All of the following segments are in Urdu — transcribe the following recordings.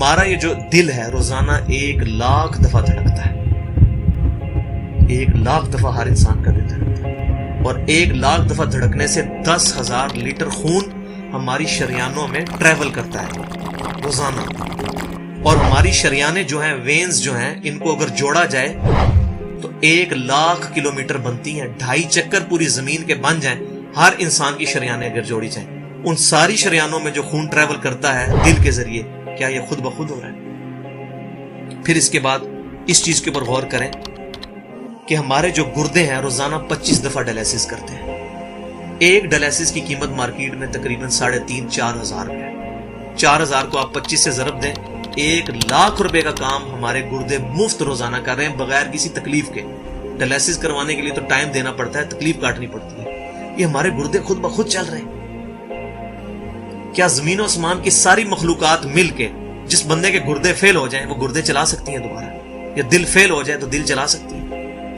ہمارا یہ جو دل ہے روزانہ 1,00,000 دفعہ دھڑکتا ہے. 1,00,000 دفعہ ہر انسان کا دل دھڑکتا ہے، اور 1,00,000 دفعہ دھڑکنے سے 10,000 لیٹر خون ہماری شریانوں میں ٹریول کرتا ہے روزانہ. اور ہماری شریانیں جو ہیں، وینز جو ہیں، ان کو اگر جوڑا جائے تو 1,00,000 کلومیٹر بنتی ہیں. 2.5 چکر پوری زمین کے بن جائیں ہر انسان کی شریانیں اگر جوڑی جائیں. ان ساری شریانوں میں جو خون ٹریول کرتا ہے دل کے ذریعے، کیا یہ خود بخود ہو رہا ہے؟ پھر اس کے بعد اس چیز کے اوپر غور کریں کہ ہمارے جو گردے ہیں روزانہ 25 دفعہ ڈائلیسس کرتے ہیں. ایک ڈائلیسس کی قیمت مارکیٹ میں تقریباً 3,500-4,000 روپے ہے. 4,000 کو آپ 25 سے ضرب دیں، 1,00,000 روپے کا کام ہمارے گردے مفت روزانہ کر رہے ہیں بغیر کسی تکلیف کے. ڈائلیسس کروانے کے لیے تو ٹائم دینا پڑتا ہے، تکلیف کاٹنی پڑتی ہے. یہ ہمارے گردے خود بخود چل رہے ہیں. کیا زمین و آسمان کی ساری مخلوقات مل کے جس بندے کے گردے فیل ہو جائیں وہ گردے چلا سکتی ہیں دوبارہ؟ یا دل فیل ہو جائے تو دل چلا سکتی ہیں؟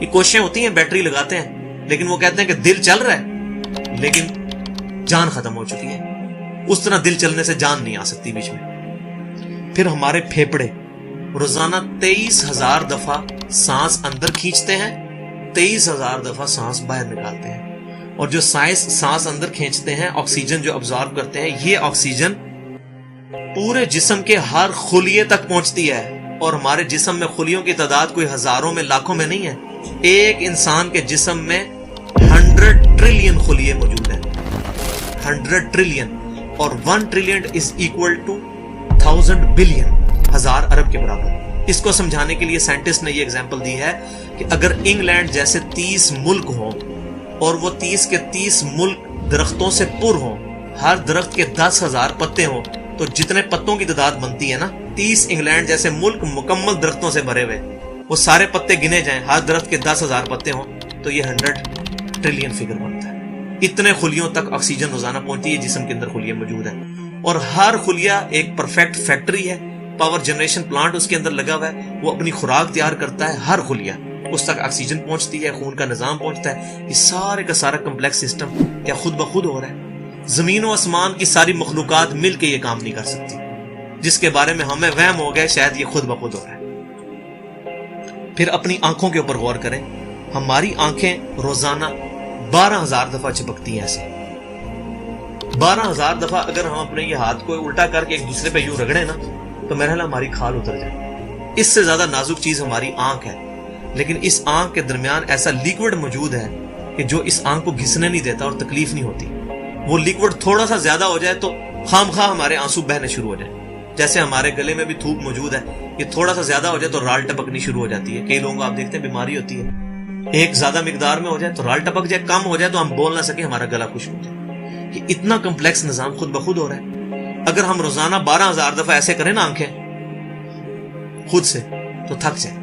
یہ کوششیں ہوتی ہیں، بیٹری لگاتے ہیں، لیکن وہ کہتے ہیں کہ دل چل رہا ہے لیکن جان ختم ہو چکی ہے. اس طرح دل چلنے سے جان نہیں آ سکتی بیچ میں. پھر ہمارے پھیپڑے روزانہ 23,000 دفعہ سانس اندر کھینچتے ہیں، 23,000 دفعہ سانس باہر نکالتے ہیں. اور جو سانس اندر کھینچتے ہیں، آکسیجن جو ابزارب کرتے ہیں، یہ آکسیجن پورے جسم کے ہر خلیے تک پہنچتی ہے. اور ہمارے جسم میں خلیوں کی تعداد کوئی ہزاروں میں لاکھوں میں نہیں ہے. ایک انسان کے جسم میں 100 ٹریلین خلیے موجود ہیں. 100 ٹریلین، اور 1 trillion is equal to 1000 billion, 1000 ارب کے برابر. اس کو سمجھانے کے لیے سائنٹسٹ نے یہ ایگزامپل دی ہے کہ اگر انگلینڈ جیسے 30 ملک ہوں اور وہ 30 کے 30 ملک درختوں سے پر ہوں، ہر درخت کے 10,000 پتے ہوں، تو جتنے پتوں کی تعداد بنتی ہے نا، 30 انگلینڈ جیسے ملک مکمل درختوں سے بھرے ہوئے، وہ سارے پتے گنے جائیں، ہر درخت کے 10,000 پتے ہوں، تو یہ 100 ٹریلین فگر بنتا ہے. اتنے خلیوں تک آکسیجن روزانہ پہنچتی ہے. جسم کے اندر خلیے موجود ہیں، اور ہر خلیہ ایک پرفیکٹ فیکٹری ہے. پاور جنریشن پلانٹ اس کے اندر لگا ہوا ہے، وہ اپنی خوراک تیار کرتا ہے. ہر خلیہ اس تک آکسیجن پہنچتی ہے، خون کا نظام پہنچتا ہے. یہ سارے کا سارا کمپلیکس سسٹم کیا خود بخود ہو رہا ہے؟ زمین و آسمان کی ساری مخلوقات مل کے یہ کام نہیں کر سکتی، جس کے بارے میں ہمیں وہم ہو گئے شاید یہ خود بخود ہو رہا ہے. پھر اپنی آنکھوں کے اوپر غور کریں. ہماری آنکھیں روزانہ 12,000 دفعہ چپکتی ہیں. ایسے 12,000 دفعہ اگر ہم اپنے یہ ہاتھ کو الٹا کر کے ایک دوسرے پہ یوں رگڑیں نا، تو میرا خیال ہماری کھال اتر جائے. اس سے زیادہ نازک چیز ہماری آنکھ ہے، لیکن اس آنکھ کے درمیان ایسا لیکوڈ موجود ہے کہ جو اس آنکھ کو گھسنے نہیں دیتا اور تکلیف نہیں ہوتی. وہ لیکوڈ تھوڑا سا زیادہ ہو جائے تو خام خواہ ہمارے آنسو بہنے شروع ہو جائیں. جیسے ہمارے گلے میں بھی تھوک موجود ہے، یہ تھوڑا سا زیادہ ہو جائے تو رال ٹپکنی شروع ہو جاتی ہے. کئی لوگوں کو آپ دیکھتے ہیں بیماری ہوتی ہے، ایک زیادہ مقدار میں ہو جائے تو رال ٹپک جائے، کم ہو جائے تو ہم بول نہ سکے، ہمارا گلا خشک ہو جائے. یہ اتنا کمپلیکس نظام خود بخود ہو رہا ہے. اگر ہم روزانہ 12,000 دفعہ ایسے کریں نا آنکھیں خود سے تو تھک جائیں.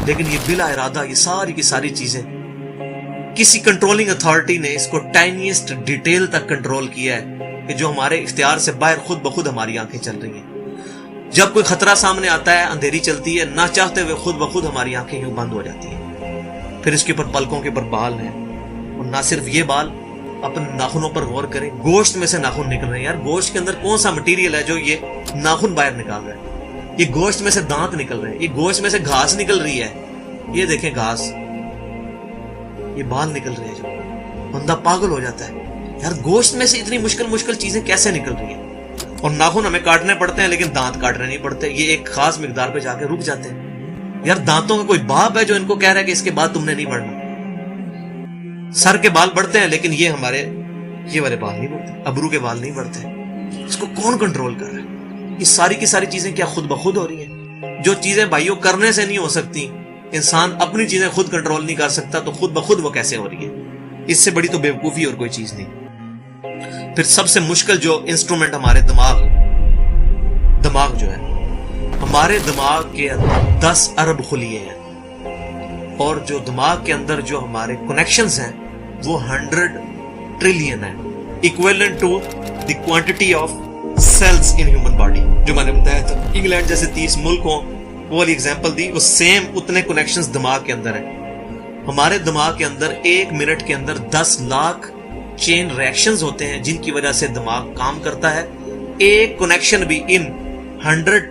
لیکن یہ بلا ارادہ یہ ساری کی ساری چیزیں کسی کنٹرولنگ اتھارٹی نے اس کو ٹائنیسٹ ڈیٹیل تک کنٹرول کیا ہے کہ جو ہمارے اختیار سے باہر خود بخود ہماری آنکھیں چل رہی ہیں. جب کوئی خطرہ سامنے آتا ہے، اندھیری چلتی ہے، نہ چاہتے ہوئے خود بخود ہماری آنکھیں یوں بند ہو جاتی ہیں. پھر اس کے اوپر پلکوں کے اوپر بال ہیں، اور نہ صرف یہ بال، اپنے ناخنوں پر غور کریں. گوشت میں سے ناخن نکل رہے ہیں. یار گوشت کے اندر کون سا مٹیریل ہے جو یہ ناخن باہر نکال رہا ہے؟ یہ گوشت میں سے دانت نکل رہے ہیں، یہ گوشت میں سے گھاس نکل رہی ہے. یہ دیکھیں گھاس، یہ بال نکل رہے ہیں. جو بندہ پاگل ہو جاتا ہے، یار گوشت میں سے اتنی مشکل چیزیں کیسے نکل رہی ہیں؟ اور ناخن ہمیں کاٹنے پڑتے ہیں لیکن دانت کاٹنے نہیں پڑتے. یہ ایک خاص مقدار پہ جا کے رک جاتے ہیں. یار دانتوں کا کوئی باپ ہے جو ان کو کہہ رہا ہے کہ اس کے بعد تم نے نہیں بڑھنا؟ سر کے بال بڑھتے ہیں لیکن یہ ہمارے یہ والے بال نہیں بڑھتے، ابرو کے بال نہیں بڑھتے. اس کو کون کنٹرول کر رہا ہے؟ یہ ساری کی ساری چیزیں کیا خود بخود ہو رہی ہیں؟ جو چیزیں بھائیوں کرنے سے نہیں ہو سکتی، انسان اپنی چیزیں خود کنٹرول نہیں کر سکتا، تو خود بخود وہ کیسے ہو رہی ہے؟ اس سے بڑی تو بیوقوفی اور کوئی چیز نہیں. پھر سب سے مشکل جو انسٹرومنٹ ہمارے دماغ جو ہے، ہمارے دماغ کے اندر 10 ارب خلیے ہیں، اور جو دماغ کے اندر جو ہمارے کنیکشنز ہیں وہ 100 ٹریلین ہیں، equivalent to the quantity of cells in human body. جو میں نے بتایا تھا انگلینڈ جیسے 30 ملک ہوں، وہ والی ایگزامپل دی، وہ سیم اتنے کنیکشنز دماغ کے اندر ہیں. ہمارے دماغ کے اندر 1 منٹ کے اندر 10 لاکھ چین ریئیکشنز ہوتے ہیں جن کی وجہ سے دماغ کام کرتا ہے. ایک کنیکشن بھی ان 100